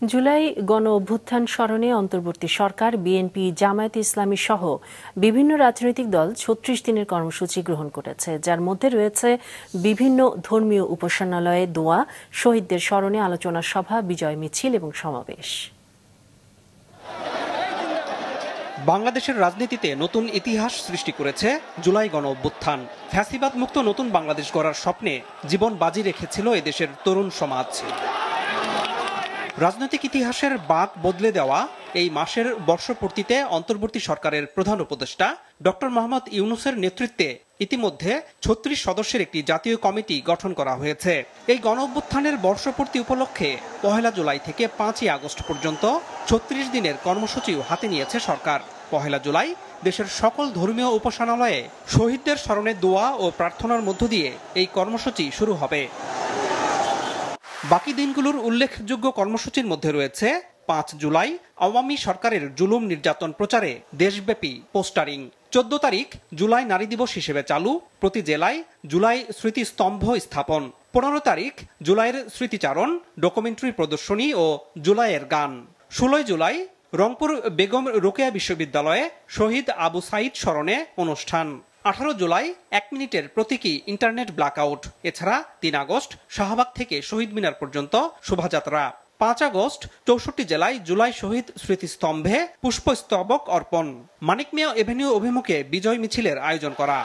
জুলাই গণ অভ্যুত্থান স্মরণে অন্তর্বর্তী সরকার, বিএনপি, জামায়াতে ইসলামী সহ বিভিন্ন রাজনৈতিক দল ৩৬ দিনের কর্মসূচি গ্রহণ করেছে, যার মধ্যে রয়েছে বিভিন্ন ধর্মীয় উপাসনালয়ে দোয়া, শহীদদের স্মরণে আলোচনা সভা, বিজয় মিছিল এবং সমাবেশ। বাংলাদেশের রাজনীতিতে নতুন ইতিহাস সৃষ্টি করেছে জুলাই গণ অভ্যুত্থান। ফ্যাসিবাদ মুক্ত নতুন বাংলাদেশ গড়ার স্বপ্নে জীবন বাজি রেখেছিল এদেশের তরুণ সমাজ। রাজনৈতিক ইতিহাসের বাঁক বদলে দেওয়া এই মাসের বর্ষপূর্তিতে অন্তর্বর্তী সরকারের প্রধান উপদেষ্টা ডক্টর মোহাম্মদ ইউনূসের নেতৃত্বে ইতিমধ্যে ৩৬ সদস্যের একটি জাতীয় কমিটি গঠন করা হয়েছে। এই গণ অভ্যুত্থানের বর্ষপূর্তি উপলক্ষে ১ জুলাই থেকে ৫ আগস্ট পর্যন্ত ৩৬ দিনের কর্মসূচিও হাতে নিয়েছে সরকার। ১ জুলাই দেশের সকল ধর্মীয় উপাসনালয়ে শহীদদের স্মরণে দোয়া ও প্রার্থনার মধ্য দিয়ে এই কর্মসূচি শুরু হবে। বাকি দিনগুলোর উল্লেখযোগ্য কর্মসূচির মধ্যে রয়েছে ৫ জুলাই আওয়ামী সরকারের জুলুম নির্যাতন প্রচারে দেশব্যাপী পোস্টারিং, ১৪ তারিখ জুলাই নারী দিবস হিসেবে চালু, প্রতি জেলায় জুলাই স্মৃতিস্তম্ভ স্থাপন, ১৫ তারিখ জুলাইয়ের স্মৃতিচারণ, ডকুমেন্টারি প্রদর্শনী ও জুলাইয়ের গান, ১৬ জুলাই রংপুর বেগম রোকেয়া বিশ্ববিদ্যালয়ে শহীদ আবু সাইদ স্মরণে অনুষ্ঠান, ১৮ জুলাই ১ মিনিটের প্রতীকী ইন্টারনেট ব্ল্যাকআউট। এছাড়া ৩ আগস্ট শাহবাগ থেকে শহীদ মিনার পর্যন্ত শোভাযাত্রা, ৫ আগস্ট ৬৪ জেলায় জুলাই শহীদ স্মৃতিস্তম্ভে পুষ্পস্তবক অর্পণ, মানিক মিয়া এভিনিউ অভিমুখে বিজয় মিছিলের আয়োজন করা।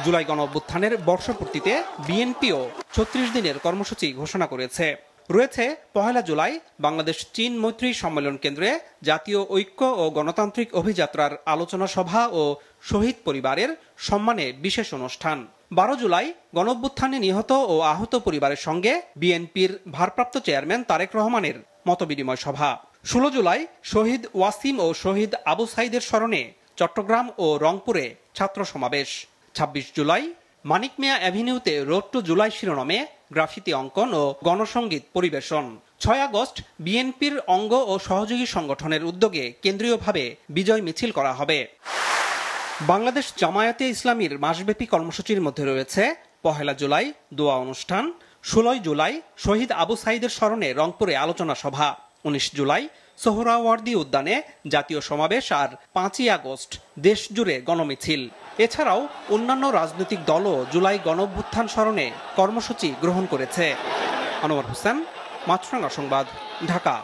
জুলাই গণ অভ্যুত্থানের বর্ষপূর্তিতে বিএনপিও ৩৬ দিনের কর্মসূচি ঘোষণা করেছে। রয়েছে ১ জুলাই বাংলাদেশ চীন মৈত্রী সম্মেলন কেন্দ্রে জাতীয় ঐক্য ও গণতান্ত্রিক অভিযাত্রার আলোচনা সভা ও শহীদ পরিবারের সম্মানে বিশেষ অনুষ্ঠান, ১২ জুলাই গণঅভ্যুত্থানে নিহত ও আহত পরিবারের সঙ্গে বিএনপির ভারপ্রাপ্ত চেয়ারম্যান তারেক রহমানের মতবিনিময় সভা, ১৬ জুলাই শহীদ ওয়াসিম ও শহীদ আবু সাইদের স্মরণে চট্টগ্রাম ও রংপুরে ছাত্র সমাবেশ, ২৬ জুলাই মানিক মিয়া অ্যাভিনিউতে রোড টু জুলাই শিরোনামে গ্রাফিতি অঙ্কন ও গণসংগীত পরিবেশন, ৬ আগস্ট বিএনপির অঙ্গ ও সহযোগী সংগঠনের উদ্যোগে কেন্দ্রীয়ভাবে বিজয় মিছিল করা হবে। বাংলাদেশ জামায়াতে ইসলামীর মাসব্যাপী কর্মসূচির মধ্যে রয়েছে ১ জুলাই দোয়া অনুষ্ঠান, ১৬ জুলাই শহীদ আবু সাইদের স্মরণে রংপুরে আলোচনা সভা, ১৯ জুলাই সোহরাওয়ার্দী উদ্যানে জাতীয় সমাবেশ আর ৫ আগস্ট দেশজুড়ে গণমিছিল। এছাড়াও অন্যান্য রাজনৈতিক দলও জুলাই গণঅভ্যুত্থান স্মরণে কর্মসূচি গ্রহণ করেছে। আনোয়ার হোসেন, মাছরাঙা সংবাদ, ঢাকা।